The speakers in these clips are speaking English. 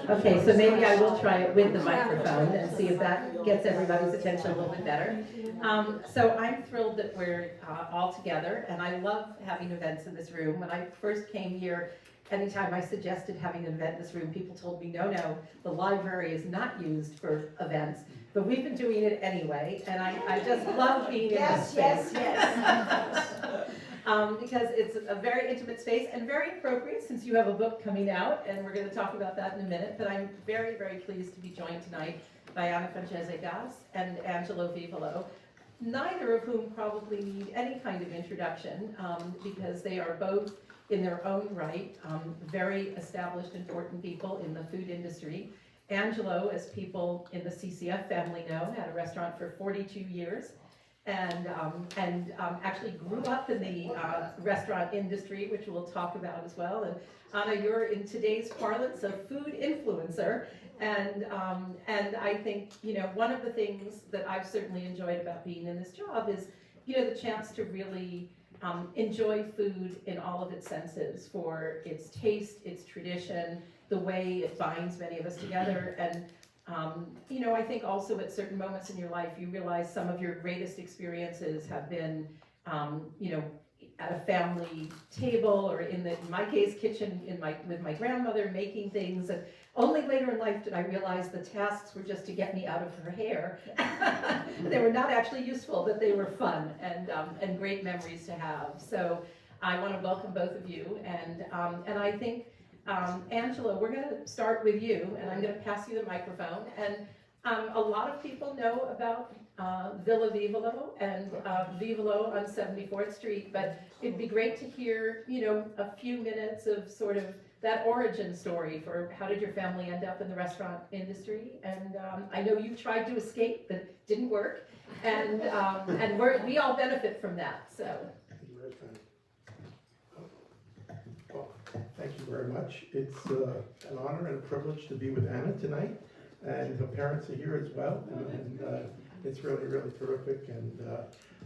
Okay, so maybe I will try it with the microphone and see if that gets everybody's attention a little bit better. So I'm thrilled that we're all together, and I love having events in this room. When I first came here, anytime I suggested having an event in this room, people told me, no, the library is not used for events, but we've been doing it anyway, and I just love being in this space. Yes. Because it's a very intimate space and very appropriate since you have a book coming out, and we're going to talk about that in a minute. But I'm very, very pleased to be joined tonight by Anna Gas and Angelo Vivolo, neither of whom probably need any kind of introduction because they are both, in their own right, very established, important people in the food industry. Angelo, as people in the CCF family know, had a restaurant for 42 years. And actually grew up in the restaurant industry, which we'll talk about as well. And Anna, you're in today's parlance a food influencer, and I think one of the things that I've certainly enjoyed about being in this job is the chance to really enjoy food in all of its senses, for its taste, its tradition, the way it binds many of us together, and I think also at certain moments in your life, you realize some of your greatest experiences have been, at a family table, or in my case, kitchen with my grandmother making things. And only later in life did I realize the tasks were just to get me out of her hair. They were not actually useful, but they were fun and great memories to have. So I want to welcome both of you, and I think. Angelo, we're going to start with you, and I'm going to pass you the microphone. And a lot of people know about Villa Vivolo and Vivolo on 74th Street, but it'd be great to hear, a few minutes of sort of that origin story for how did your family end up in the restaurant industry. And I know you tried to escape, but didn't work, and we all benefit from that. So. Thank you very much. It's an honor and a privilege to be with Anna tonight, and her parents are here as well, and it's really, really terrific. And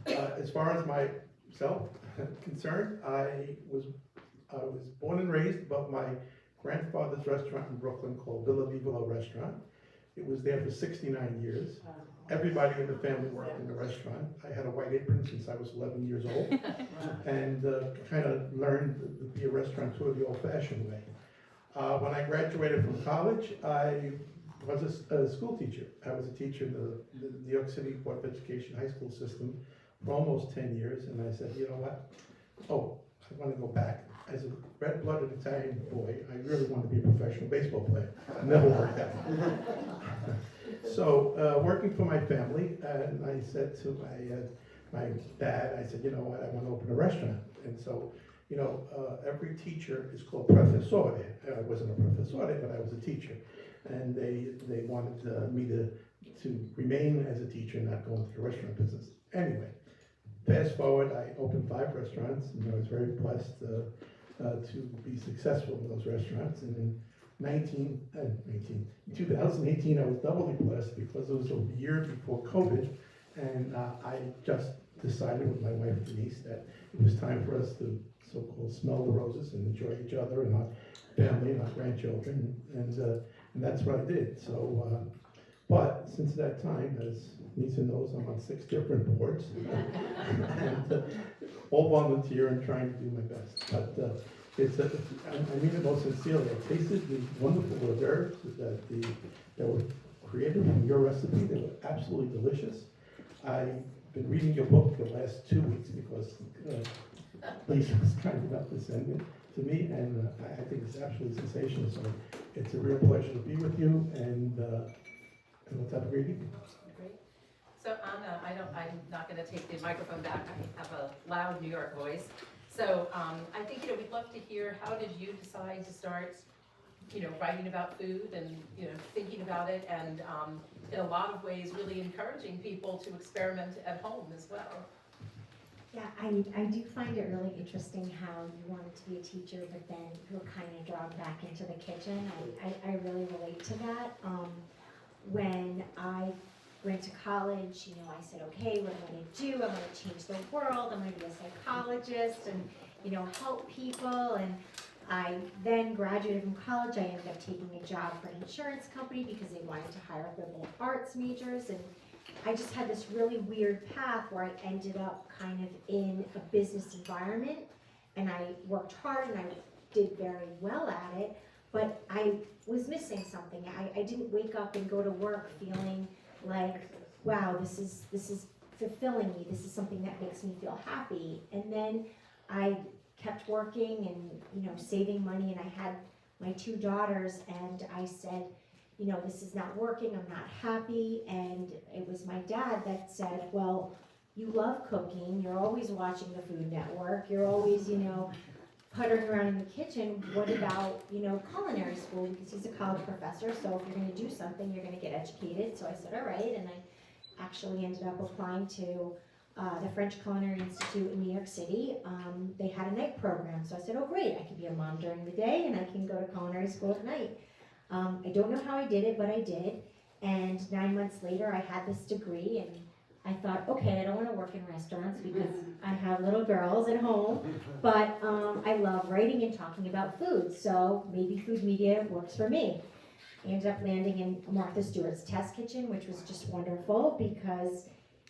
as far as myself concerned, I was born and raised above my grandfather's restaurant in Brooklyn called Villa Vivolo Restaurant. It was there for 69 years. Everybody in the family worked in the restaurant. I had a white apron since I was 11 years old, and kind of learned to be a restaurateur the old-fashioned way. When I graduated from college, I was a school teacher. I was a teacher in the New York City Board of Education high school system for almost 10 years, and I said, you know what? I want to go back. As a red-blooded Italian boy, I really want to be a professional baseball player. Never worked out. So, working for my family, and I said to my dad, I said, you know what, I want to open a restaurant. And so, every teacher is called professore. I wasn't a professore, but I was a teacher. And they wanted me to remain as a teacher and not go into the restaurant business. Anyway, fast forward, I opened 5 restaurants, and I was very blessed to be successful in those restaurants. And in 2018, I was doubly blessed because it was a year before COVID, and I just decided with my wife Denise that it was time for us to so-called smell the roses and enjoy each other and our family and our grandchildren, and that's what I did. So, but since that time, as Lisa knows, I'm on 6 different boards, and all volunteer and trying to do my best. But I mean it most sincerely. I tasted the wonderful hors d'oeuvres that were created from your recipe. They were absolutely delicious. I've been reading your book the last 2 weeks because Lisa was kind enough to send it to me, and I think it's absolutely sensational. So it's a real pleasure to be with you, and let's have a great evening. Great. So Anna, I'm not going to take the microphone back. I have a loud New York voice. So I think we'd love to hear, how did you decide to start writing about food and thinking about it, and in a lot of ways really encouraging people to experiment at home as well. Yeah, I do find it really interesting how you wanted to be a teacher, but then you were kind of drawn back into the kitchen. I really relate to that. When I went to college, I said, okay, what am I going to do? I'm going to change the world. I'm going to be a psychologist and, help people. And I then graduated from college. I ended up taking a job for an insurance company because they wanted to hire liberal arts majors, and I just had this really weird path where I ended up kind of in a business environment, and I worked hard and I did very well at it, but I was missing something. I didn't wake up and go to work feeling like, wow, this is fulfilling me. This is something that makes me feel happy. And then I kept working and saving money, and I had my 2 daughters, and I said, this is not working, I'm not happy. And it was my dad that said, well, you love cooking, you're always watching the Food Network, you're always, puttering around in the kitchen. What about, culinary school? Because he's a college professor, so if you're gonna do something, you're gonna get educated. So I said, all right, and I actually ended up applying to the French Culinary Institute in New York City. They had a night program, so I said, oh great, I can be a mom during the day and I can go to culinary school at night. I don't know how I did it, but I did. And 9 months later, I had this degree, and I thought, okay, I don't want to work in restaurants because I have little girls at home, but I love writing and talking about food, so maybe food media works for me. I ended up landing in Martha Stewart's test kitchen, which was just wonderful because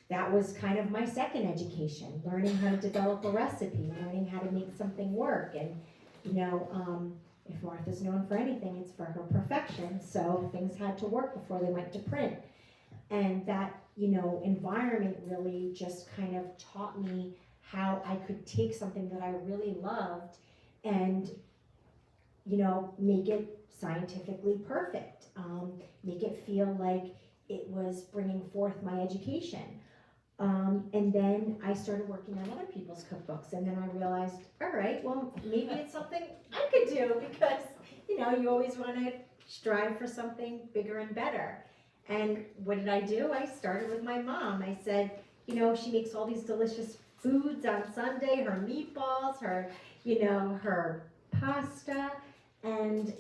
that was kind of my second education, learning how to develop a recipe, learning how to make something work. And if Martha's known for anything, it's for her perfection, so things had to work before they went to print. And that environment really just kind of taught me how I could take something that I really loved and make it scientifically perfect, make it feel like it was bringing forth my education. And then I started working on other people's cookbooks, and then I realized, all right, well, maybe it's something I could do because, you always want to strive for something bigger and better. And what did I do? I started with my mom. I said, she makes all these delicious foods on Sunday, her meatballs, her pasta, and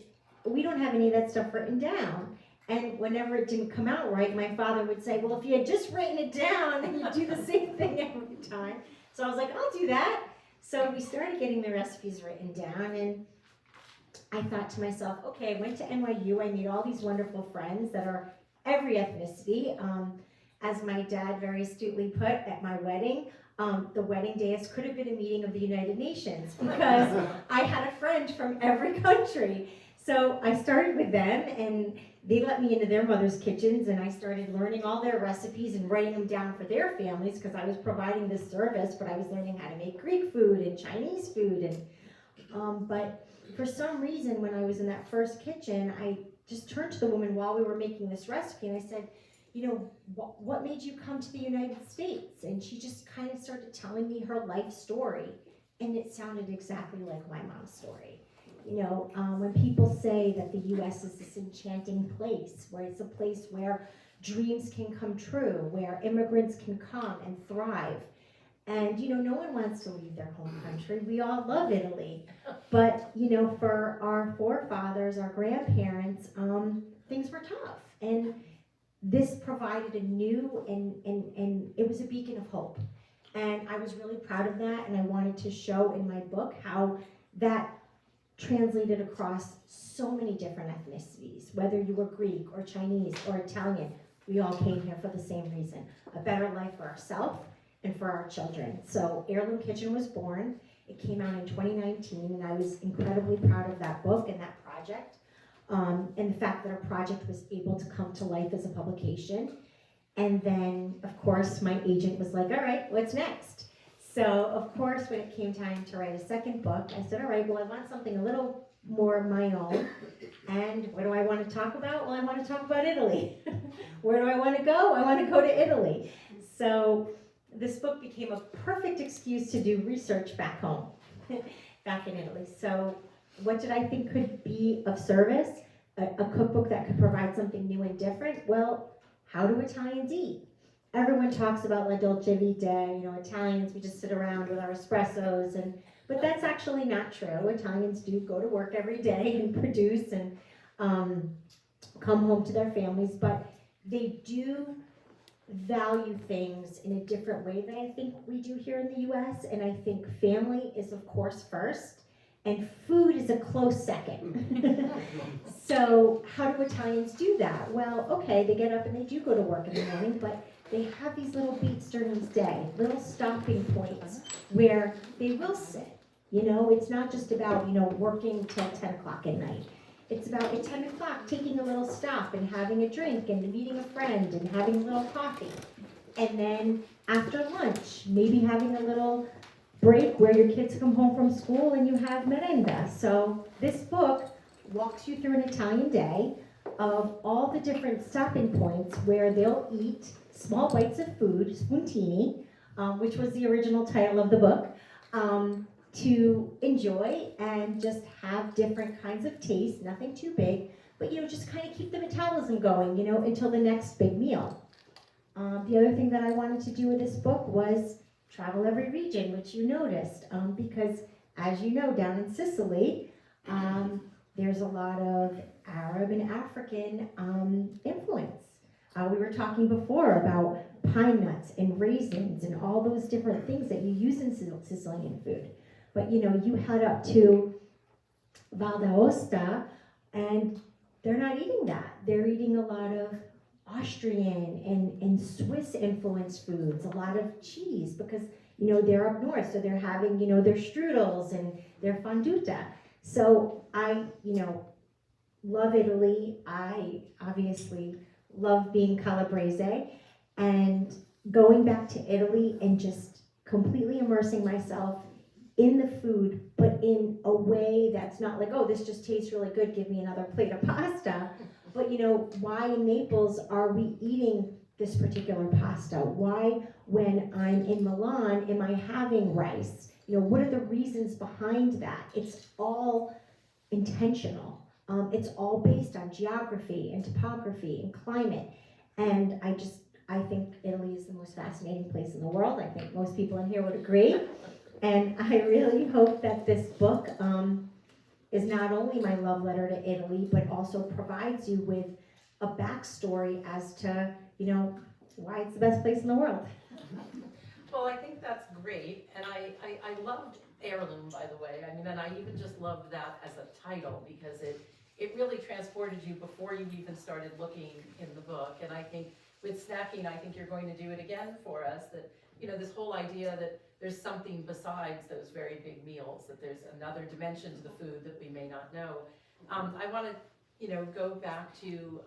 we don't have any of that stuff written down. And whenever it didn't come out right, my father would say, well, if you had just written it down, then you'd do the same thing every time. So I was like, I'll do that. So we started getting the recipes written down, and I thought to myself, okay, I went to NYU, I made all these wonderful friends that are every ethnicity. As my dad very astutely put at my wedding, the wedding dais could have been a meeting of the United Nations because I had a friend from every country. So I started with them, and they let me into their mother's kitchens, and I started learning all their recipes and writing them down for their families because I was providing this service, but I was learning how to make Greek food and Chinese food. And but for some reason, when I was in that first kitchen, I just turned to the woman while we were making this recipe, and I said, what made you come to the United States? And she just kind of started telling me her life story, and it sounded exactly like my mom's story. When people say that the U.S. is this enchanting place, where it's a place where dreams can come true, where immigrants can come and thrive. And, no one wants to leave their home country. We all love Italy. But, for our forefathers, our grandparents, things were tough. And this provided a new, and it was a beacon of hope. And I was really proud of that, and I wanted to show in my book how that translated across so many different ethnicities, whether you were Greek or Chinese or Italian. We all came here for the same reason, a better life for ourselves and for our children. So Heirloom Kitchen was born. It came out in 2019, and I was incredibly proud of that book and that project, and the fact that our project was able to come to life as a publication. And then, of course, my agent was like, all right, what's next? So, of course, when it came time to write a second book, I said, all right, well, I want something a little more of my own. And what do I want to talk about? Well, I want to talk about Italy. Where do I want to go? I want to go to Italy. So this book became a perfect excuse to do research back home, back in Italy. So what did I think could be of service? A cookbook that could provide something new and different? Well, how do Italians eat? Everyone talks about La Dolce Vita, Italians, we just sit around with our espressos, but that's actually not true. Italians do go to work every day and produce and come home to their families, but they do value things in a different way than I think we do here in the US, and I think family is of course first, And food is a close second. So how do Italians do that? Well, okay, they get up and they do go to work in the morning, but they have these little beats during the day, little stopping points where they will sit. You know, it's not just about, you know, working till 10 o'clock at night. It's about at 10 o'clock taking a little stop and having a drink and meeting a friend and having a little coffee. And then after lunch, maybe having a little break where your kids come home from school and you have merenda. So this book walks you through an Italian day of all the different stopping points where they'll eat small bites of food, spuntini, which was the original title of the book, to enjoy and just have different kinds of taste, nothing too big, but, you know, just kind of keep the metabolism going, you know, until the next big meal. The other thing that I wanted to do with this book was travel every region, which you noticed, because as you know, down in Sicily, there's a lot of Arab and African influence. We were talking before about pine nuts and raisins and all those different things that you use in Sicilian food. But you know, you head up to Val d'Aosta and they're not eating that. They're eating a lot of Austrian and Swiss influenced foods, a lot of cheese, because you know they're up north, so they're having, you know, their strudels and their fonduta. So I, you know, love Italy. I obviously love being Calabrese, and going back to Italy and just completely immersing myself in the food, but in a way that's not like, oh, this just tastes really good, give me another plate of pasta. But you know, why in Naples are we eating this particular pasta? Why, when I'm in Milan, am I having rice? You know, what are the reasons behind that? It's all intentional. It's all based on geography and topography and climate. And I think Italy is the most fascinating place in the world. I think most people in here would agree. And I really hope that this book is not only my love letter to Italy, but also provides you with a backstory as to, you know, why it's the best place in the world. Well, I think that's great, and I loved Heirloom, by the way. I mean, and I even just loved that as a title, because it really transported you before you even started looking in the book. And I think with snacking, I think you're going to do it again for us, that, you know, this whole idea that there's something besides those very big meals, that there's another dimension to the food that we may not know. I want to, you know, go back to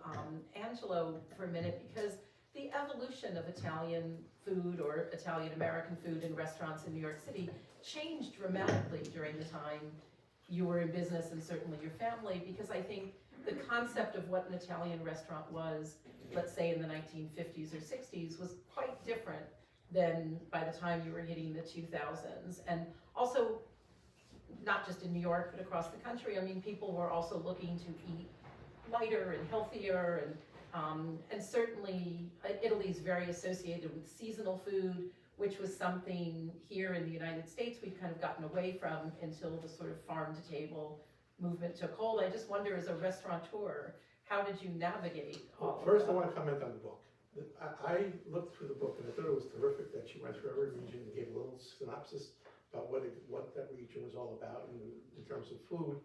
Angelo for a minute, because the evolution of Italian food or Italian-American food in restaurants in New York City changed dramatically during the time you were in business, and certainly your family, because I think the concept of what an Italian restaurant was, let's say in the 1950s or 60s, was quite different than by the time you were hitting the 2000s. And also, not just in New York, but across the country, I mean, people were also looking to eat lighter and healthier, and certainly Italy's very associated with seasonal food, which was something here in the United States we've kind of gotten away from until the sort of farm-to-table movement took hold. I just wonder, as a restaurateur, how did you navigate all of First, that? I want to comment on the book. I looked through the book and I thought it was terrific that she went through every region and gave a little synopsis about what that region was all about in terms of food.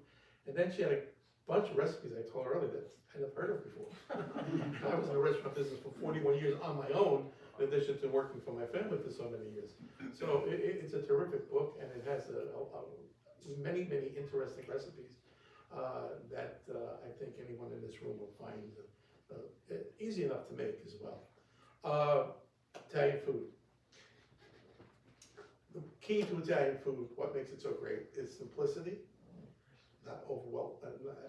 And then she had a bunch of recipes I told her earlier that I never heard of before. I was in the restaurant business for 41 years on my own, in addition to working for my family for so many years. So it's a terrific book, and it has many, many interesting recipes that I think anyone in this room will find easy enough to make as well. Italian food. The key to Italian food, what makes it so great, is simplicity,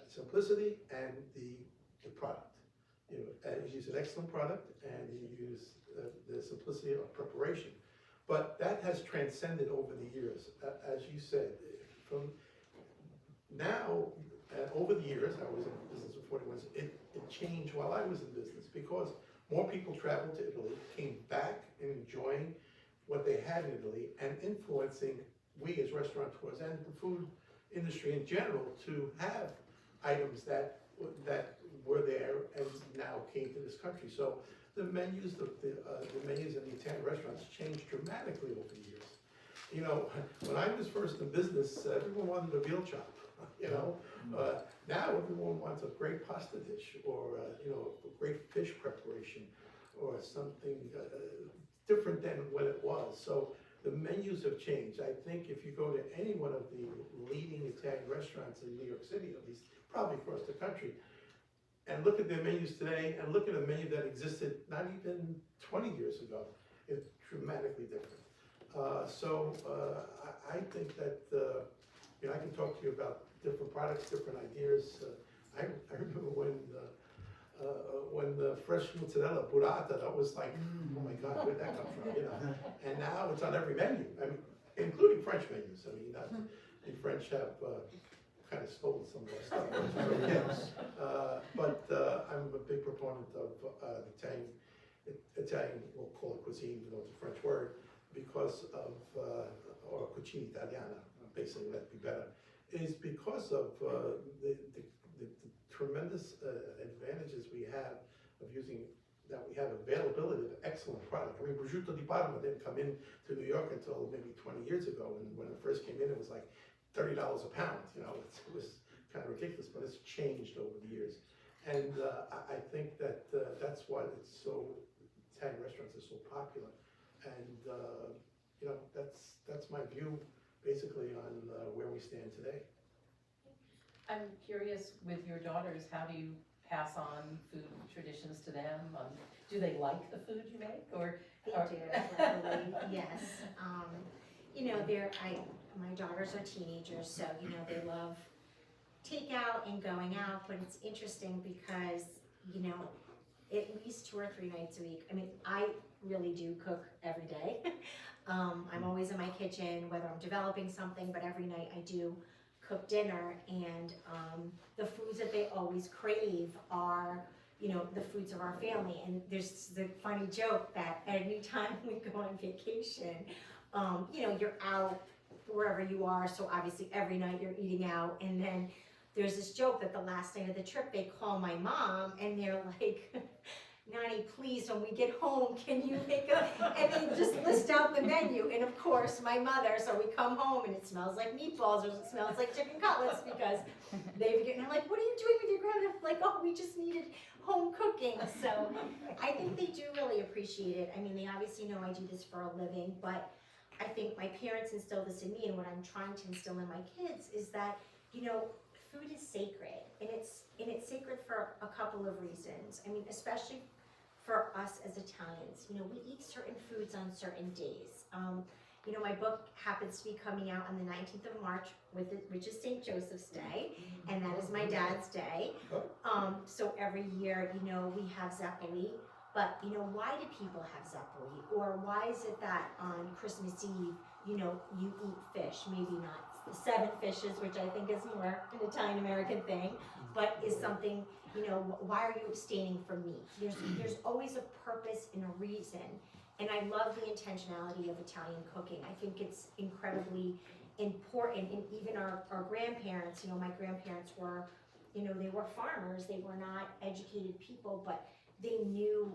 simplicity, and the product. You use an excellent product, and you use the simplicity of preparation. But that has transcended over the years, as you said. From now, over the years, I was in business for 41 years, it changed while I was in business, because more people traveled to Italy, came back enjoying what they had in Italy, and influencing we as restaurateurs and the food industry in general to have items that were there and now came to this country. So the menus, the menus in the Italian restaurants changed dramatically over the years. you know, when I was first in business, everyone wanted a veal chop, you know? Now everyone wants a great pasta dish, or, you know, a great fish preparation, or something different than what it was. So the menus have changed. I think if you go to any one of the leading Italian restaurants in New York City, at least, probably across the country, and look at their menus today, and look at a menu that existed not even 20 years ago, it's dramatically different. I think that, you know, I can talk to you about different products, different ideas. I remember when the fresh mozzarella burrata, that was like, oh my God, where'd that come from, you know? And now it's on every menu, I mean, including French menus. I mean, the French have kind of stole some of our stuff. Yes. But I'm a big proponent of Italian, we'll call it cuisine, even though it's a French word, because of, or cucina italiana, basically that'd be better, is because of the tremendous advantages we have of using, that we have availability of excellent product. I mean, prosciutto di Parma didn't come in to New York until maybe 20 years ago, and when it first came in, it was like $30 a pound, you know, it was kind of ridiculous, but it's changed over the years. And I think that that's why it's so, Italian restaurants are so popular. And, you know, that's my view, basically, on where we stand today. I'm curious, with your daughters, how do you pass on food traditions to them? Do they like the food you make, or? They do, luckily, yes. You know, my daughters are teenagers, so, you know, they love takeout and going out, but it's interesting because, you know, at least 2 or 3 nights a week. I mean, I really do cook every day. I'm always in my kitchen, whether I'm developing something, but every night I do cook dinner, and the foods that they always crave are, you know, the foods of our family. And there's the funny joke that anytime we go on vacation, you know, you're out wherever you are, so obviously every night you're eating out, and then there's this joke that the last night of the trip they call my mom and they're like, Nani, please, when we get home, can you make and they just list out the menu, and of course my mother, so we come home and it smells like meatballs, or it smells like chicken cutlets, because they've getting, I'm like, what are you doing with your grandma? Like, oh, we just needed home cooking. So I think they do really appreciate it. I mean, they obviously know I do this for a living, but I think my parents instilled this in me, and what I'm trying to instill in my kids is that, you know, food is sacred, and it's sacred for a couple of reasons. I mean, especially for us as Italians, you know, we eat certain foods on certain days. You know, my book happens to be coming out on the 19th of March, which is St. Joseph's Day, and that is my dad's day. So every year, you know, we have Zeppoli. But, you know, why do people have Zeppoli? Or why is it that on Christmas Eve, you know, you eat fish? Maybe not the 7 fishes, which I think is more an Italian-American thing, but is something, you know, why are you abstaining from meat? There's always a purpose and a reason. And I love the intentionality of Italian cooking. I think it's incredibly important. And even our grandparents, you know, my grandparents were, you know, they were farmers. They were not educated people, but they knew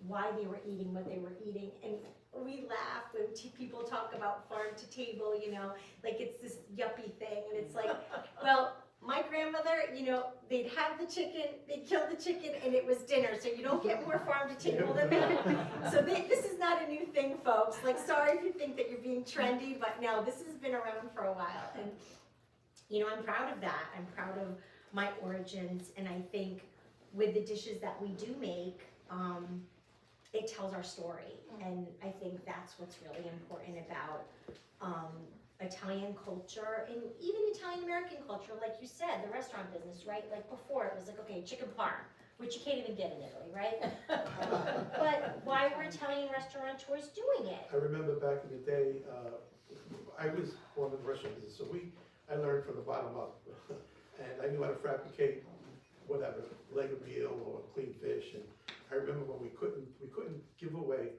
why they were eating what they were eating. And we laugh when people talk about farm to table, you know, like it's this yuppie thing. And it's like, well, my grandmother, you know, they'd have the chicken, they'd kill the chicken, and it was dinner. So you don't get more farm to table than that. So this is not a new thing, folks. Like, sorry if you think that you're being trendy, but no, this has been around for a while. And, you know, I'm proud of that. I'm proud of my origins. And I think with the dishes that we do make, it tells our story. And I think that's what's really important about Italian culture, and even Italian-American culture, like you said, the restaurant business, right? Like before, it was like, okay, chicken parm, which you can't even get in Italy, right? But why were Italian restaurateurs doing it? I remember back in the day, I was born in the restaurant business, so I learned from the bottom up. And I knew how to fabricate whatever, leg of veal or clean fish. And I remember when we couldn't give away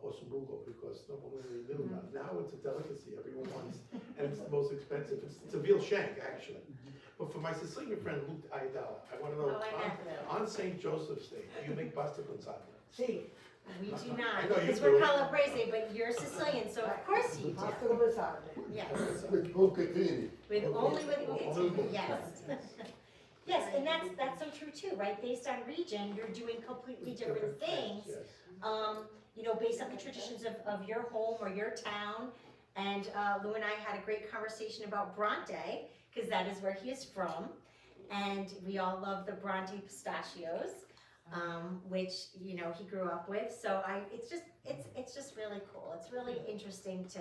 ossobuco because no one really knew about it. Now it's a delicacy, everyone wants, and it's the most expensive. It's a veal shank, actually. But for my Sicilian friend Luke Ayadala, I want to know, on St. Joseph's Day, do you make pasta con salsa? Sì, We do I not, know you because we're do. calabrese, but you're Sicilian, so of course you do. Yes, With bucatini. with, only with Only bucatini, with- yes. Yes, and that's so true too, right? Based on region, you're doing completely different things, Yes. you know, based on the traditions of your home or your town. And Lou and I had a great conversation about Bronte, because that is where he is from. And we all love the Bronte pistachios, which, you know, he grew up with. So it's just really cool. It's really interesting to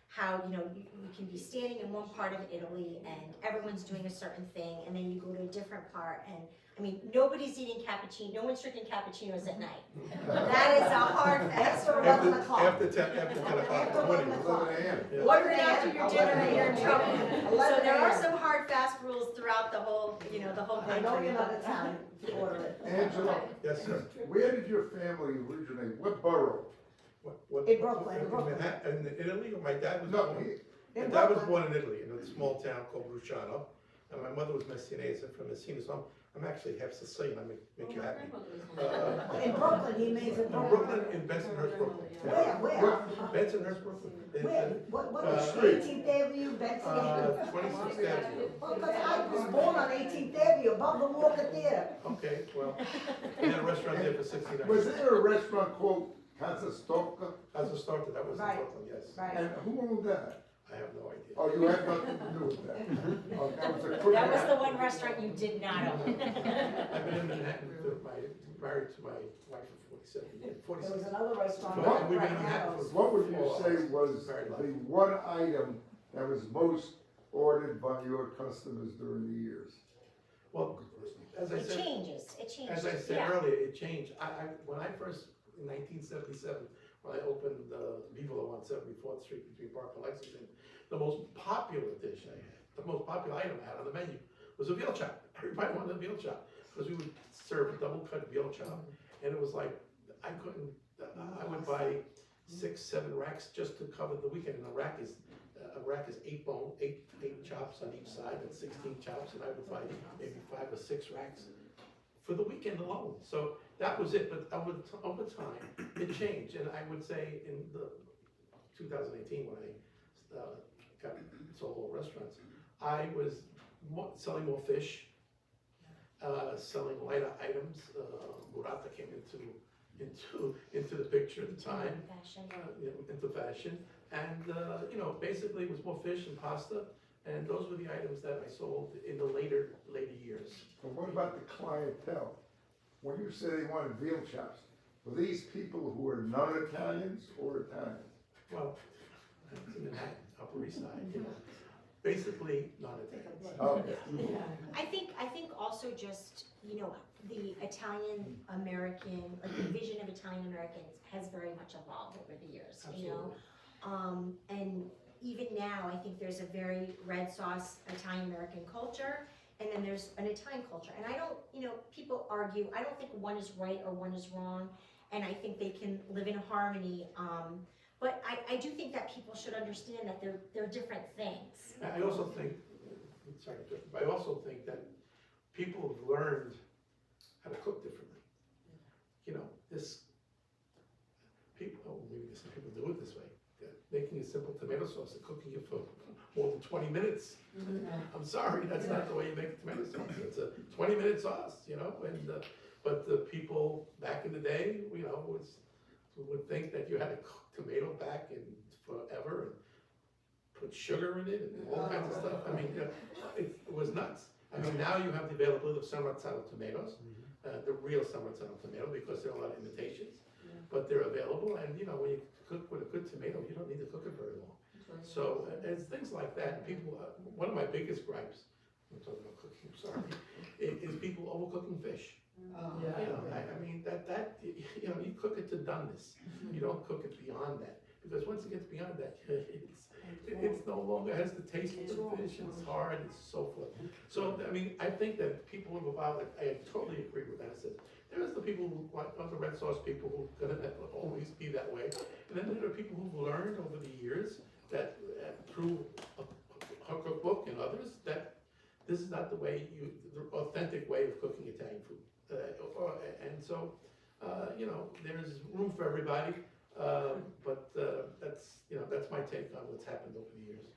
how, you know, you can be standing in one part of Italy and everyone's doing a certain thing, and then you go to a different part, and I mean, nobody's eating cappuccino, no one's drinking cappuccinos at night. That is a hard fast. After 10 o'clock in the morning. 11 a.m. Yeah. Order it after your dinner and you're in trouble. So there are some hard fast rules throughout the whole, you know, the whole country. Angelo, Yes, sir. where did your family originate? What borough? In Manhattan, in Italy, my dad was No, born. My dad was born in Italy, in a small town called Brusciano, and my mother was Messinese from Messina, so I'm actually half Sicilian, I make you happy. In Brooklyn, he made it. In Brooklyn, in Bensonhurst, Brooklyn. Where? Bensonhurst, Brooklyn. Where? What street? 18th Avenue, Benson Avenue? 26th Avenue. Well, because I was born on 18th Avenue, above the Walker Theater. Okay, well, we had a restaurant there for 69 Was years. there a restaurant called Casa Stocca? As a starter, that was in Right. Brooklyn, yes. Right. And who owned that? I have no idea. Oh, you had nothing to do with that? Oh, that was a crooked. That was the one restaurant you did not own. I've been in Manhattan, married to my wife for 47 years, There was 46. another restaurant Well, we've been right in Manhattan now. for- What would you say was Very the lucky. one item that was most ordered by your customers during the years? Well, as I It said, changes, it changes. as I said Yeah. earlier, it changed. When I first, in 1977, when I opened Vivolo on 74th Street between Park and Lexington, the most popular dish I had, the most popular item I had on the menu was a veal chop. Everybody wanted a veal chop, because we would serve a double cut veal chop, and it was like, I would buy 6, 7 racks just to cover the weekend, and a rack is 8 chops on each side, and 16 chops, and I would buy maybe 5 or 6 racks for the weekend alone. So that was it, but over time, it changed, and I would say in the 2018, when I sold all restaurants, I was selling more fish, selling lighter items. Burrata came into the picture at the time, Fashion. into fashion, and you know, basically it was more fish and pasta, and those were the items that I sold in the later years. But what about the clientele? When you say they wanted veal chops, were these people who were non-Italians or Italians? Well, it's in Manhattan, Upper East Side, you know, basically non-Italians. Okay. I think also just, you know, the Italian American, like the vision of Italian Americans has very much evolved over the years, you know? And even now, I think there's a very red sauce Italian American culture, and then there's an Italian culture. And I don't, you know, people argue, I don't think one is right or one is wrong, and I think they can live in harmony. But I do think that people should understand that they're different things. I also think, sorry, but I also think that people have learned how to cook differently. You know, maybe some people do it this way. Making a simple tomato sauce and cooking it for more than 20 minutes. I'm sorry, that's not the way you make a tomato sauce. It's a 20-minute sauce, you know, but the people back in the day, you know, would think that you had to cook tomato back in forever and put sugar in it and all kinds of stuff. I mean, you know, it was nuts. I mean, now you have the availability of Summerzano tomatoes, the real Summerzano tomato, because there are a lot of imitations, but they're available. And you know, when you cook with a good tomato, you don't need to cook it very long. So it's things like that. People, one of my biggest gripes, I'm talking about cooking, I'm sorry, is people overcooking fish. You know, I mean, that you know, you cook it to doneness. You don't cook it beyond that, because once it gets beyond that, it's no longer has the taste of the fish. It's hard. It's so forth. So I mean, I think that people have evolved. I totally agree with that. I said there's the people who like the red sauce people who are gonna always be that way, and then there are people who've learned over the years that through a cookbook and others that this is not the way the authentic way of cooking Italian food. And so you know, there's room for everybody, but that's my take on what's happened over the years.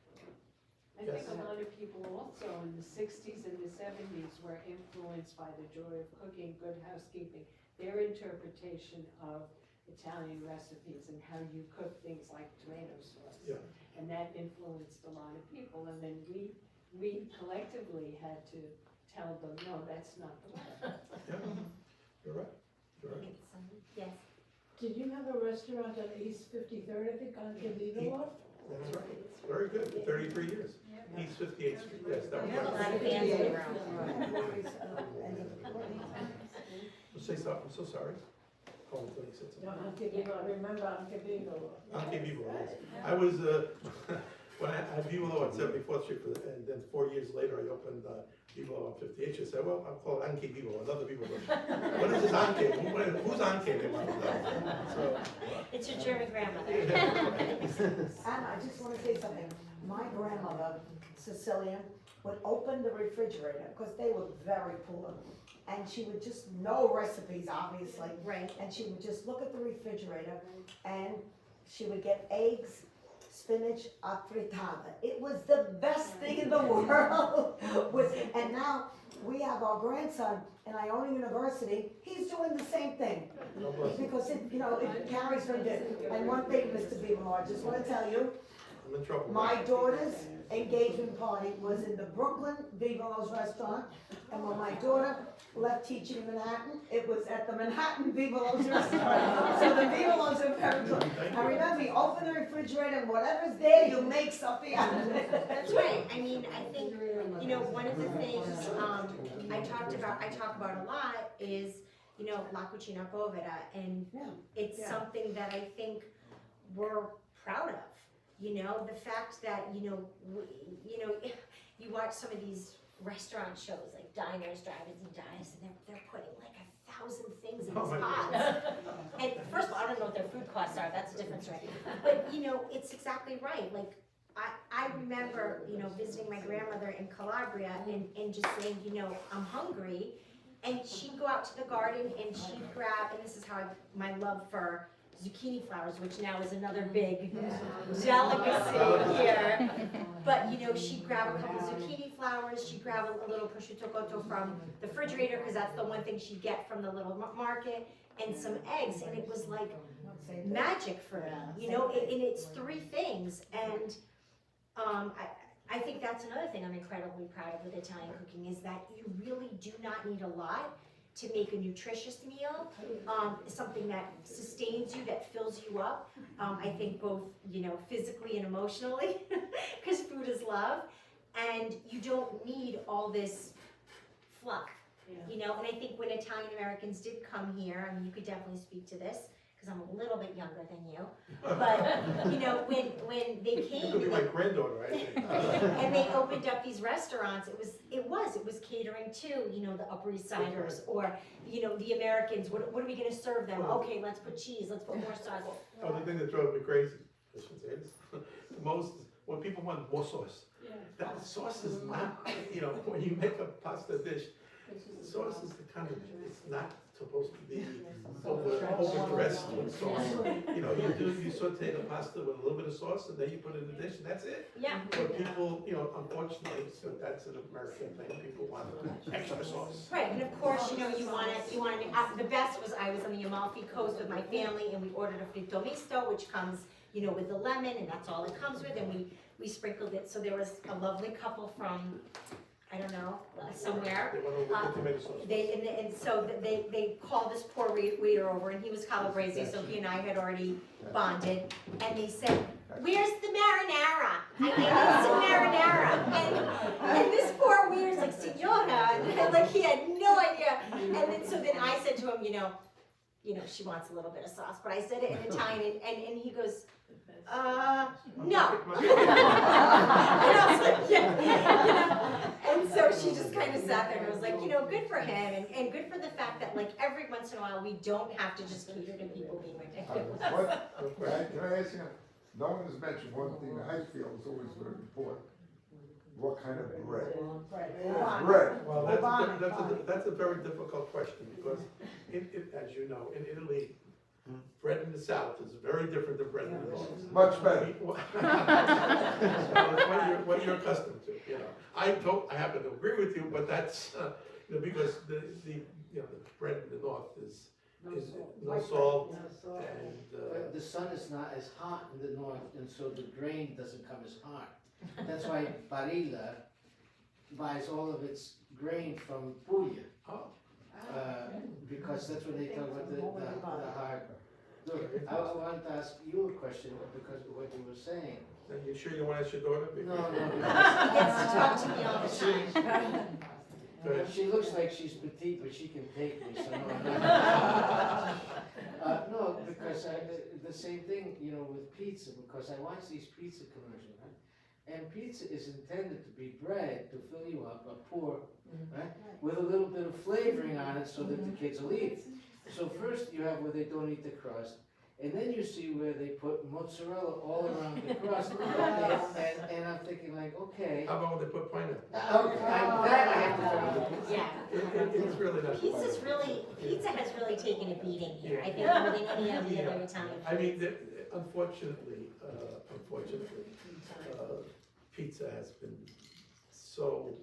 I think a lot of people also in the sixties and the seventies were influenced by the joy of cooking, good housekeeping, their interpretation of Italian recipes and how you cook things like tomato sauce. Yeah. And that influenced a lot of people, and then we collectively had to tell them, no, that's not the way. Yeah, you're right, you're right. Yes. Did you have a restaurant on East 53rd, I think, on Vivolo? That's right, very good, 33 years. East 58th Street, yes, that was We have a right. lot of fans in the room. Say something, I'm so sorry. Oh, until you said No, something. Anche Vivolo, remember Anche Vivolo? Anche Vivolo, yes. I was, when I had Vivolo on 74th Street, and then 4 years later, I opened Vivolo on 58th Street. I said, well, I'll call it Anche Vivolo, another Vivolo. What is this Anche? Who's Anche? They want to know. So, It's your German grandmother. Anna, I just wanna say something. My grandmother, Sicilian, would open the refrigerator, because they were very poor. And she would just, no recipes, obviously. Right. And she would just look at the refrigerator, and she would get eggs, spinach, affrittata. It was the best thing in the world. And now, we have our grandson in Iona University, he's doing the same thing. God bless you. Because it carries from there. And one thing, Mr. Vivolo, I just wanna tell you, I'm in trouble. my daughter's engagement party was in the Brooklyn Vivolo's restaurant, and when my daughter left teaching in Manhattan, it was at the Manhattan Vivolo's restaurant. So the Vivolos are very good. And remember, you open the refrigerator, and whatever's there, you make something out of it. That's right. I mean, I think, one of the things, I talk about a lot is, La Cucina Povera, and it's something that I think we're proud of. The fact that, you watch some of these restaurant shows, like diners, drive-ins and dives, and they're putting like 1,000 things in Oh, these my pots. And first of all, I don't know what their food costs are, that's a different story. But, it's exactly right. Like, I remember, visiting my grandmother in Calabria and just saying, I'm hungry. And she'd go out to the garden and she'd grab, and this is how my love for zucchini flowers, which now is another big delicacy here. But, she'd grab a couple zucchini flowers, she'd grab a little prosciutto cotto from the refrigerator, because that's the one thing she'd get from the little market, and some eggs, and it was like magic for me, and it's three things. And I think that's another thing I'm incredibly proud of with Italian cooking, is that you really do not need a lot to make a nutritious meal, something that sustains you, that fills you up, I think both, physically and emotionally, because food is love, and you don't need all this fluff, and I think when Italian Americans did come here, I mean, you could definitely speak to this, because I'm a little bit younger than you, but, when they came. You could be my granddaughter, I think. And they opened up these restaurants, it was catering to, the Upper East Siders, or, the Americans, what are we gonna serve them? Okay, let's put cheese, let's put more sauce. Oh, the thing that drove me crazy, I shouldn't say this, when people want more sauce. That sauce is not, when you make a pasta dish, sauce is the kind of, it's not supposed to be overdressed with sauce. You saute the pasta with a little bit of sauce, and then you put it in the dish, and that's it. Yeah. But people, unfortunately, so that's an American thing, people want extra sauce. Right, and of course, you wanna, the best was, I was on the Amalfi Coast with my family, and we ordered a fritto misto, which comes, with the lemon, and that's all it comes with, and we sprinkled it, so there was a lovely couple from, I don't know, somewhere. They want to with the tomato sauce. And so they called this poor waiter over, and he was Calabrese, so he and I had already bonded, and they said, "Where's the marinara? I need some marinara." And this poor waiter's like, "Signora," and like he had no idea. And then I said to him, she wants a little bit of sauce, but I said it in Italian, and he goes, no. And I was like, yeah, And so she just kind of sat there, and I was like, good for him, and good for the fact that, like, every once in a while, we don't have to just cater to people being ridiculous. Can I ask you, no one has mentioned one thing that I feel is always very important. What kind of bread? Bread. Well, that's a very difficult question, because as you know, in Italy, bread in the south is very different than bread in the north. Much better. Well, it's what you're accustomed to, you know. I happen to agree with you, but that's, you know, because the bread in the north is no salt, and, The sun is not as hot in the north, and so the grain doesn't come as hard. That's why Barilla buys all of its grain from Puglia, oh, because that's what they talk about the hard. Look, I wanted to ask you a question because of what you were saying. are you sure you want to ask your daughter? No, He gets to talk to me all the time. Go ahead. She looks like she's petite, but she can take me, so no, I'm not. No, because the same thing, you know, with pizza, because I watch these pizza commercials, right? And pizza is intended to be bread to fill you up, a pour, right? With a little bit of flavoring on it so that the kids will eat. So first you have where they don't eat the crust, and then you see where they put mozzarella all around the crust. And I'm thinking like, okay. How about when they put pineapple? That I have to tell you. Yeah. It's really not. Pizza has really taken a beating here, I think, more than any of the other Italian I mean, foods. unfortunately, pizza has been so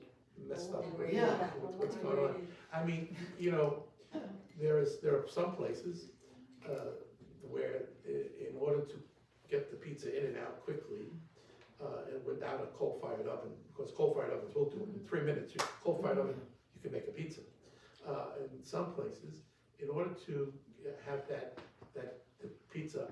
messed up with Yeah. what's going on. I mean, you know, there are some places, where in order to get the pizza in and out quickly, and without a coal-fired oven, because coal-fired ovens will do it in 3 minutes, coal-fired oven, you can make a pizza. In some places, in order to have the pizza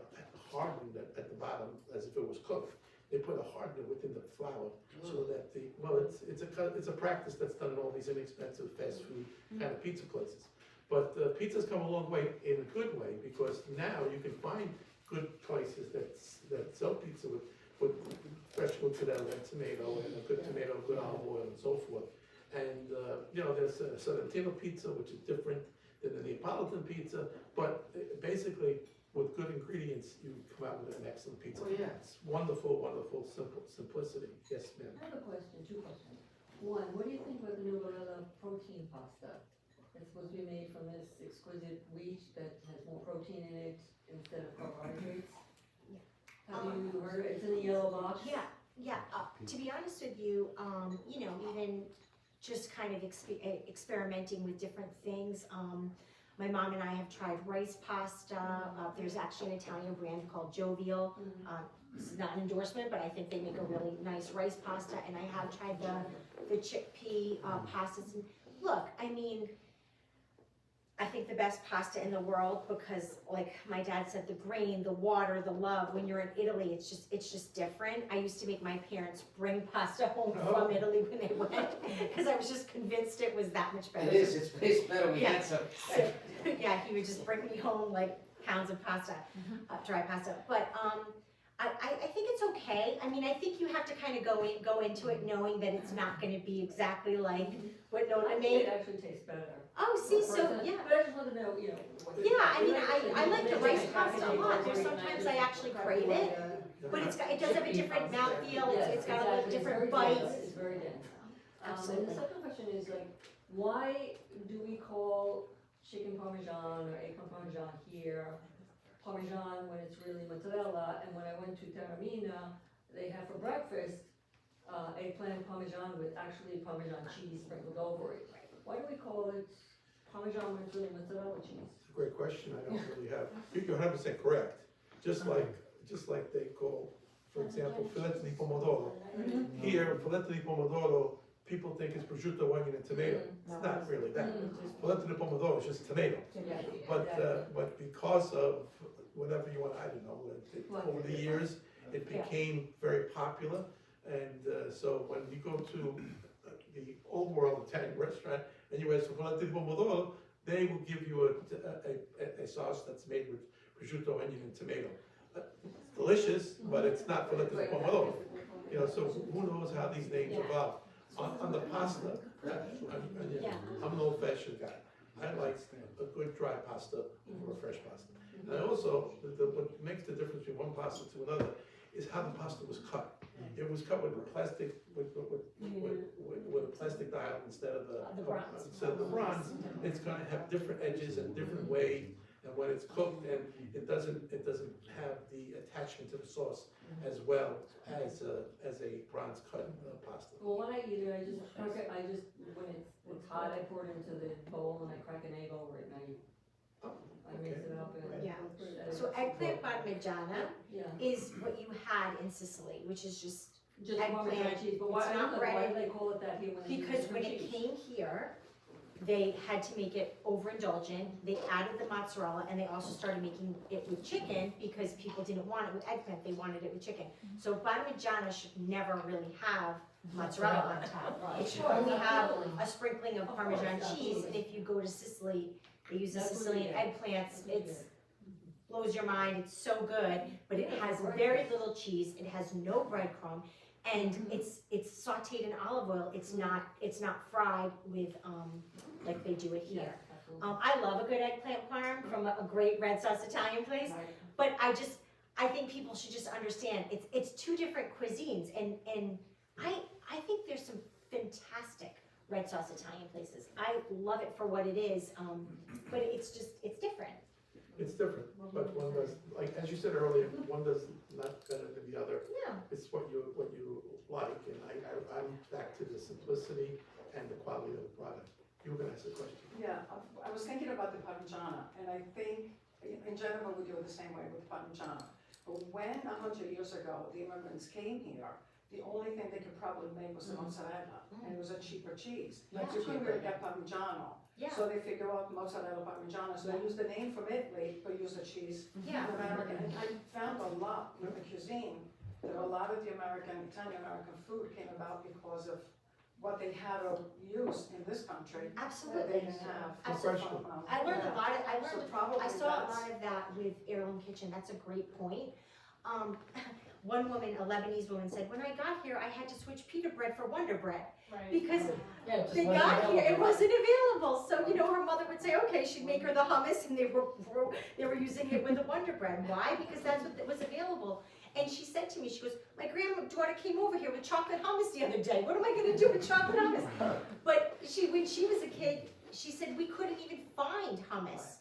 hardened at the bottom as if it was cooked, they put a hardener within the flour so that it's a practice that's done in all these inexpensive fast food kind of pizza places. But pizza's come a long way in a good way, because now you can find good places that sell pizza with fresh mozzarella and tomato and a good tomato, good olive oil and so forth. And, you know, there's a Sorrentino pizza, which is different than the Neapolitan pizza, but basically with good ingredients, you come out with an excellent pizza. Oh, yeah. It's wonderful, wonderful, simplicity. Yes, ma'am. I have a question, two questions. One, what do you think about the new Vivolo protein pasta? It's supposed to be made from this exquisite wheat that has more protein in it instead of carbohydrates. Have you heard of it? It's in the yellow box. Yeah, to be honest with you, you know, even just kind of experimenting with different things. My mom and I have tried rice pasta. There's actually an Italian brand called Jovial. This is not an endorsement, but I think they make a really nice rice pasta. And I have tried the chickpea pastas. And look, I mean, I think the best pasta in the world, because like my dad said, the grain, the water, the love, when you're in Italy, it's just different. I used to make my parents bring pasta home from Italy when they went, because I was just convinced it was that much better. It is, it tastes better, we had some. So, yeah, he would just bring me home like pounds of pasta, dry pasta. But I think it's okay. I mean, I think you have to kind of go into it knowing that it's not going to be exactly like what I Nona think made. it actually tastes better. Oh, see, so yeah. But I just want to know, you know. what you Yeah, I think. mean, I like the rice pasta a lot. There's sometimes I actually crave it, but it does have a different mouthfeel. It's got a little different bite. It's very dense. And Absolutely. the second question is like, why do we call chicken parmesan or egg parmesan here parmesan when it's really mozzarella? And when I went to Taormina, they have for breakfast eggplant parmesan with actually parmesan cheese sprinkled over it. Why do we call it parmesan when it's really mozzarella cheese? It's a great question. I don't really have. You're 100% correct. Just like they call, for example, filetto di pomodoro. Here, filetto di pomodoro, people think it's prosciutto, onion, and tomato. It's not really that. Filetto di pomodoro is just tomato. But because of whatever you want, I don't know, over the years, it became very popular. And so when you go to the old world Italian restaurant and you ask for filetto di pomodoro, they will give you a sauce that's made with prosciutto, onion, and tomato. It's delicious, but it's not filetto di pomodoro. You know, so who knows how these names evolve. On the pasta, I'm an old-fashioned guy. I like a good dry pasta over a fresh pasta. And I also, what makes the difference between one pasta to another is how the pasta was cut. It was cut with a plastic, with a plastic dial instead of The bronze. instead of the bronze. It's gonna have different edges and different way, and when it's cooked, and it doesn't have the attachment to the sauce as well as a bronze cut pasta. Well, when I eat it, I just, when it's hot, I pour it into the bowl and I crack an egg over it and I mix it up and. Yeah. So eggplant parmigiana Yeah, is what you had in Sicily, which is just, just Eggplant, Parmesan cheese, but why, it's I not don't know, why breaded. do they call it that here when they use because when different it cheese? came here, they had to make it overindulgent, they added the mozzarella, and they also started making it with chicken, because people didn't want it with eggplant, they wanted it with chicken. So parmigiana should never really have mozzarella on top. It should only have a sprinkling of Parmesan cheese, and if you go to Sicily, they use the That's what Sicilian we get. eggplants, it's, blows your mind, it's so good, but it has very little cheese, it has no breadcrumb, and it's sauteed in olive oil, it's not fried with, like they do it Yeah, here. absolutely. I love a good eggplant parm from a great red sauce Italian place, Right. but I think people should just understand, it's two different cuisines, and I think there's some fantastic red sauce Italian places. I love it for what it is, but it's different. It's different, but one does, like, as you said earlier, one does not better than the other. Yeah. It's what you like, and I'm back to the simplicity and the quality of the product. You were gonna ask a question. Yeah, I was thinking about the Parmigiana, and I think in general we do it the same way with Parmigiana. But when 100 years ago the immigrants came here, the only thing they could probably make was the mozzarella, and it was a cheaper cheese. Like you couldn't really get Parmigiano, Yeah. so they figured out mozzarella Parmigiana, so they used the name from Italy, but used the cheese Yeah. from America. And I found a lot with the cuisine, that a lot of the Italian-American food came about because of what they had to use in this country that they Absolutely. didn't have. Absolutely. I learned a lot, So probably I saw a that's- lot of that with Heirloom Kitchen, that's a great point. One woman, a Lebanese woman, said, when I got here, I had to switch pita bread for Wonder Bread, because they got here, it wasn't available, so, her mother would say, okay, she'd make her the hummus, and they were using it with the Wonder Bread. Why? Because that's what was available. And she said to me, she goes, my granddaughter came over here with chocolate hummus the other day, what am I gonna do with chocolate hummus? But when she was a kid, she said we couldn't even find hummus.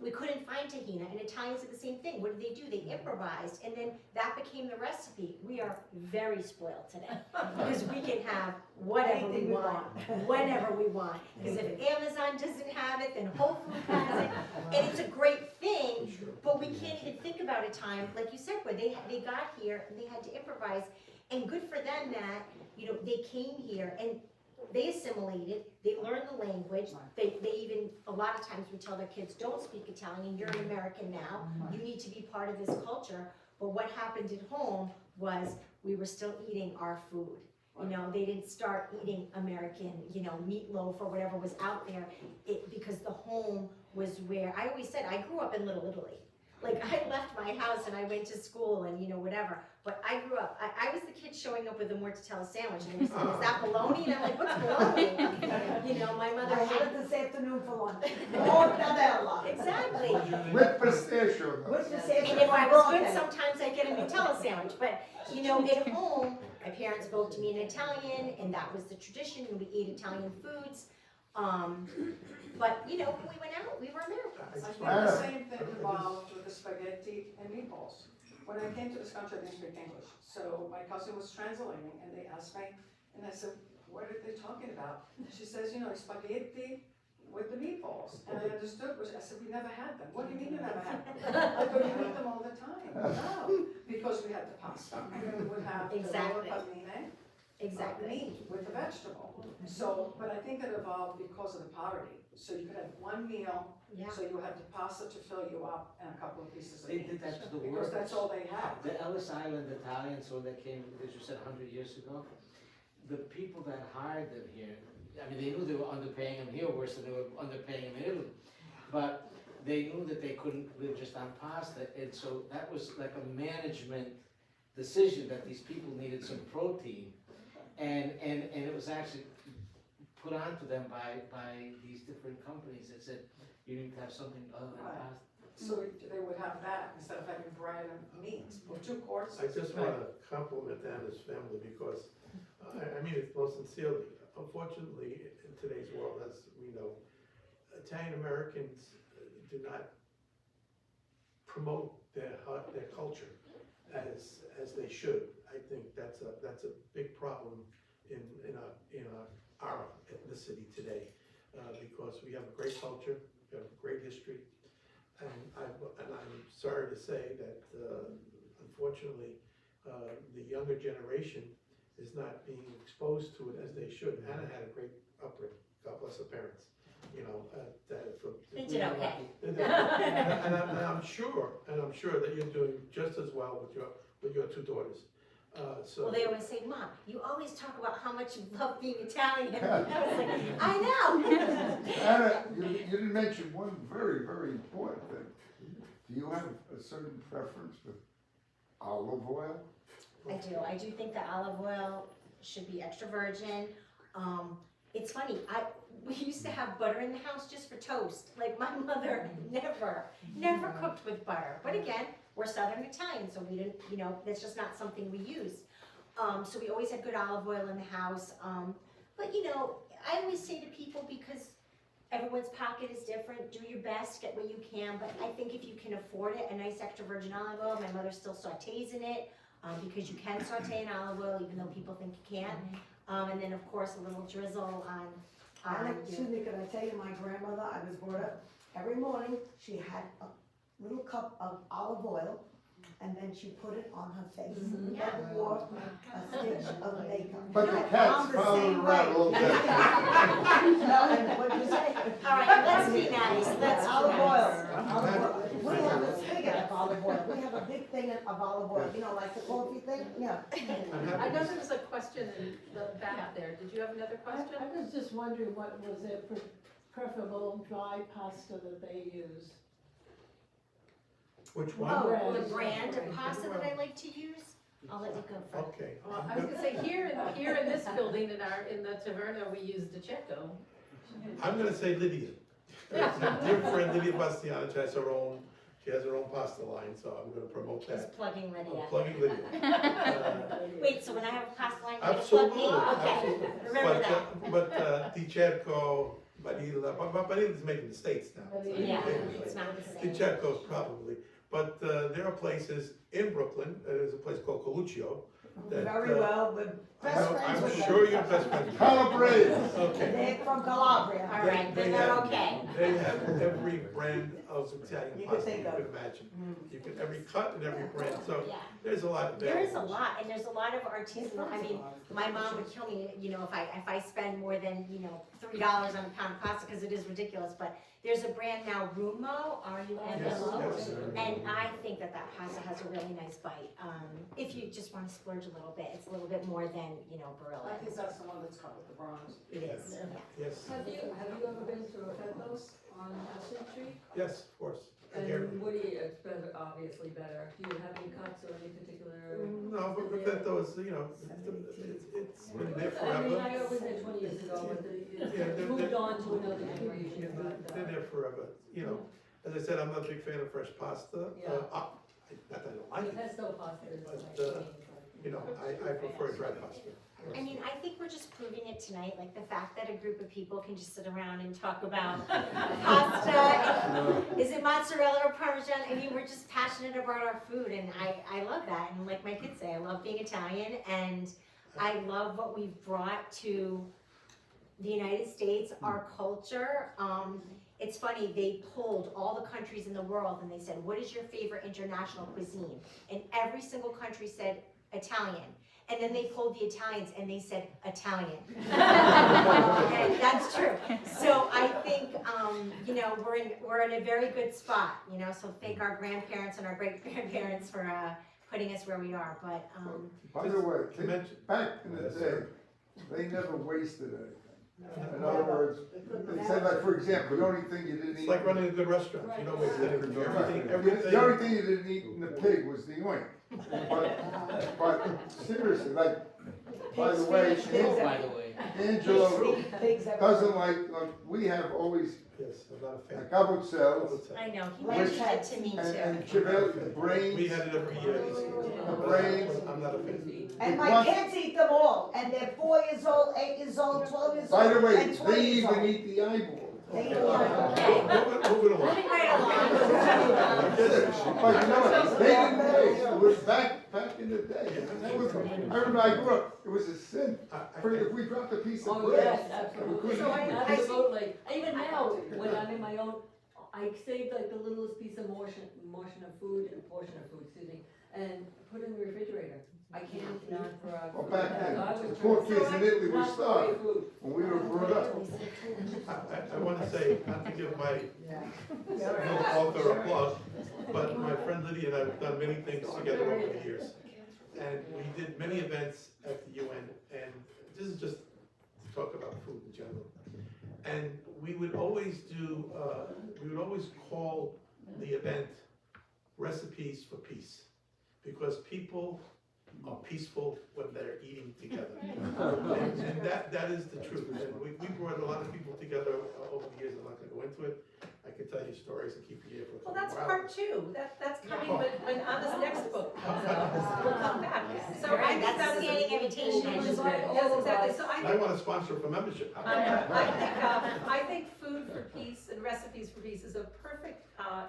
We couldn't find tahina, and Italians did the same thing. What did they do? They improvised, and then that became the recipe. We are very spoiled today, because we can have whatever we Anything we want, whenever we want. Because if Amazon doesn't have it, then Whole Foods has it, and it's a great thing, but we can't even think about a time, like you said, where they got here, and they had to improvise, and good for them that, they came here, and they assimilated, they learned the language, they even, a lot of times we tell their kids, don't speak Italian, you're an American now, you need to be part of this culture. But what happened at home was, we were still eating our food. They didn't start eating American, meatloaf or whatever was out there, because the home was where, I always said, I grew up in Little Italy. Like, I left my house and I went to school and, whatever, but I grew up, I was the kid showing up with a mortadella sandwich, and they said, is that bologna? And I'm like, what's bologna? My mother I had had, it this afternoon for lunch. Mortadella. exactly. With pistachio nuts. With pistachio. And if I was good, Okay. sometimes I get a Nutella sandwich, but, at home, my parents spoke to me in Italian, and that was the tradition, and we ate Italian foods. But, when we went out, we were Americans. I think the same thing involved with the spaghetti and meatballs. When I came to this country, I didn't speak English, so my cousin was translating, and they asked me, and I said, what are they talking about? She says, spaghetti with the meatballs, and I understood, which I said, we never had them. What do you mean you never had them? I go, you eat them all the time. No, because we had the pasta, and then we would have the Exactly. paline, Exactly. meat with the vegetable. So, but I think it evolved because of the poverty. So you could have one meal, Yeah. so you had the pasta to fill you up and a couple of pieces of They meat. did that to the Because workers. that's all they had. The Ellis Island Italians, when they came, as you said, 100 years ago, the people that hired them here, I mean, they knew they were underpaying them here worse than they were underpaying them in Italy. But they knew that they couldn't live just on pasta, and so that was like a management decision that these people needed some protein. And it was actually put onto them by these different companies that said, you need to have something other than Right. pasta. So they would have that instead of having bread and meat, or 2 courses. I just want to compliment Anna's family because, I mean it most sincerely. Unfortunately, in today's world, as we know, Italian Americans do not promote their culture as they should. I think that's a big problem in our ethnicity today, because we have a great culture, we have a great history, and I'm sorry to say that unfortunately the younger generation is not being exposed to it as they should. Hannah had a great upbringing, God bless her parents, you know, They did okay. And I'm sure that you're doing just as well with your 2 daughters. So. Well, they always say, Mom, you always talk about how much you love being Italian. I was like, I know. Anna, you didn't mention one very, very important thing. Do you have a certain preference with olive oil? I do think that olive oil should be extra virgin. It's funny, we used to have butter in the house just for toast. Like my mother never cooked with butter. But again, we're Southern Italian, so we didn't, you know, that's just not something we use. So we always had good olive oil in the house. But you know, I always say to people, because everyone's pocket is different, do your best, get what you can. But I think if you can afford it, a nice extra virgin olive oil, my mother still sautés in it, because you can saute in olive oil even though people think you can't. And then of course a little drizzle on Excuse me, can I tell you, my grandmother, I was brought up, every morning, she had a little cup of olive oil, and then she put it on her face. Never wore a stitch of makeup. But the My cats mom the followed same around a way. little bit. No, and what'd you say? All right, let's be nice, let's be Olive nice. oil, olive oil. We have a spigot of olive oil, we have a big thing of olive oil, you know, like the coffee thing, yeah. I know there was a question in the back there. Did you have another question? I was just wondering what was their preferable dry pasta that they use? Which one? Oh, the brand of pasta that I like to use? I'll let you go first. Okay. Well, I was gonna say, here in this building, in the Taverna, we use DiCecco. I'm gonna say Lydia. Dear friend Lydia Bastiano, she has her own pasta line, so I'm gonna promote He's that. plugging I'm Lydia. plugging Lydia. Wait, so when I have a pasta line, you plug me? Absolutely, Okay, absolutely. remember that. But DiCecco, Barilla, but Barilla's made in the States now. Yeah, it's not the same. DiCecco's probably, but there are places in Brooklyn, there's a place called Coluccio. that, Very well, we're best friends with them. I'm sure you're best friends. Calabrese. Okay. They're from Calabria. All right, then they're okay. They have every brand of Italian You could pasta you think of. could imagine. You can, every cut and every brand, so Yeah. there's a lot There is a available. lot, and there's a lot of artisanal, I mean, my mom would kill me, you know, if I spend more than, you know, $3 on a pound of pasta, because it is ridiculous, but there's a brand now, Rumo, R-U-M-O, Yes, yes. and I think that pasta has a really nice bite. If you just want to splurge a little bit, it's a little bit more than, you know, Barilla. I think that's the one that's cut with the bronze. It is, yeah. Yes, Have you ever been to Raffaello's on Aston Street? yes, of course. And here- And what do you, it's better, obviously better. Do you have any cuts or any particular? No, but Perfetto is, you know, it's been there I mean, I forever. was there 20 years ago, but Yeah, it's they're- moved on to another generation, Yeah, but. they're there forever, you know. As I said, I'm not a big fan of fresh pasta. Yeah. Not that I don't like it, Pesto pasta is But, like. you know, I prefer dry pasta. I mean, I think we're just proving it tonight, like the fact that a group of people can just sit around and talk about pasta. Is it mozzarella or Parmesan? I mean, we're just passionate about our food, and I love that. And like my kids say, I love being Italian, and I love what we've brought to the United States, our culture. It's funny, they polled all the countries in the world, and they said, what is your favorite international cuisine? And every single country said Italian. And then they polled the Italians and they said Italian. And that's true. So I think, you know, we're in a very good spot, you know, so thank our grandparents and our great grandparents for putting us where we are, but, By the way, To mention- back in the Yes, day, sir. they never wasted anything. In other words, they said like, for example, the only thing you didn't eat. It's like running a good restaurant, you don't waste anything, everything. The only thing you didn't eat in the pig was the oink. But seriously, like, by the way, Pig's finish, Oh, by the way. Angelo Pigs everywhere. doesn't like, we have always Yes, I'm not a fan. gobbled cells I know, he Like mentioned it that. to me and too. Chevelle, We brains. had it every year. The brains. I'm not a fan. And my kids eat them all, and they're 4 years old, 8 years old, 12 years old, By the way, and 20 they years old. even eat the eyeball. They eat all. Okay, Moving along. moving right along. But you know what, they didn't know, it was back in the day, and that was, I remember I grew up, it was a sin, if we dropped a piece of Oh, bread. yes, we absolutely. couldn't So eat it. Absolutely. Even now, when I'm in my own, I save like the littlest piece of portion of food, excuse me, and put it in the refrigerator. I can't eat non-frog. Well, back then, I was the poor trying- kids in Italy were Not starved free food. when we were brought up. I want to say, not to give my author a plug, but my friend Lydia and I have done many things together over the years. And we did many events at the UN, and this is just to talk about food in general. And we would always call the event Recipes for Peace, because people are peaceful when they're eating together. And that is the truth. And we brought a lot of people together over the years. I'm not gonna go into it. I could tell you stories and keep you here for Well, that's 24 part hours. two, that's coming when on this next book comes out, we'll come back. So I Right, think that's that a is standing invitation, I just read. Yes, exactly, so I want to sponsor for membership. I think Food for Peace and Recipes for Peace is a perfect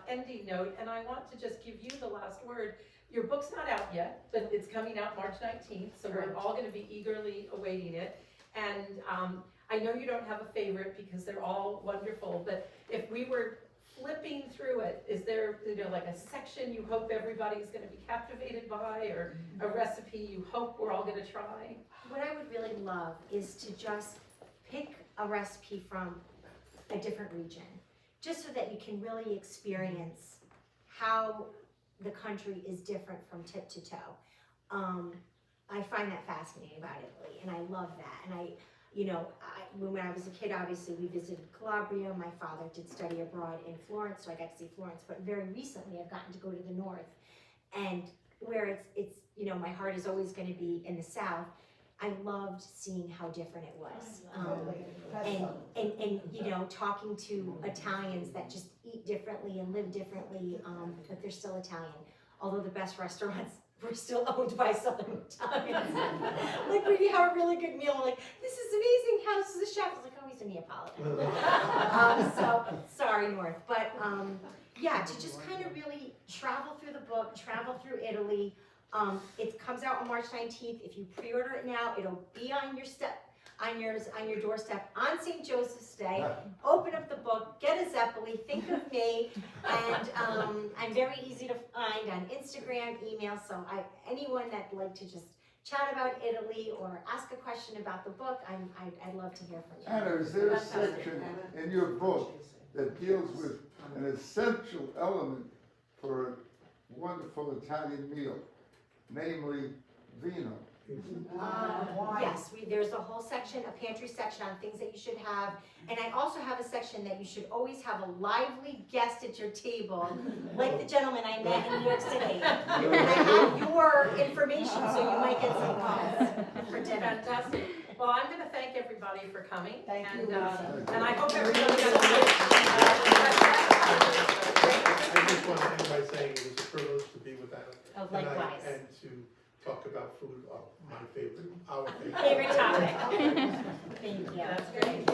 ending note, and I want to just give you the last word. Your book's not out yet, but it's coming out March 19th, so we're all gonna be eagerly awaiting it. And I know you don't have a favorite because they're all wonderful, but if we were flipping through it, is there, like a section you hope everybody's gonna be captivated by, or a recipe you hope we're all gonna try? What I would really love is to just pick a recipe from a different region, just so that you can really experience how the country is different from tip to toe. I find that fascinating about Italy, and I love that. And when I was a kid, obviously we visited Calabria. My father did study abroad in Florence, so I got to see Florence. But very recently, I've gotten to go to the north, and where it's my heart is always going to be in the south. I loved seeing how different it was, and talking to Italians that just eat differently and live differently, but they're still Italian. Although the best restaurants were still owned by Southern Italians. Like when you have a really good meal, like, this is amazing, how's the chef? I was like, oh, he's a Neapolitan. So, sorry, North. But to just kind of really travel through the book, travel through Italy. It comes out on March 19th. If you pre-order it now, it'll be on your doorstep on St. Joseph's Day. Open up the book, get a Zeppeli, think of me, and I'm very easy to find on Instagram, email. So anyone that'd like to just chat about Italy or ask a question about the book, I'd love to hear from you. Anna, is there a section in your book that deals with an essential element for a wonderful Italian meal, namely vino? Yes, there's a whole section, a pantry section on things that you should have. And I also have a section that you should always have a lively guest at your table, like the gentleman I met in New York City. And I have your information, so you might get some calls for dinner. Fantastic. Well, I'm gonna thank everybody for coming. Thank you, And Lisa. and I hope everybody got I just want to end by saying it was a privilege to be with Anna Oh, tonight likewise. and to talk about food, my favorite, our favorite. Favorite topic. Thank you. That's great.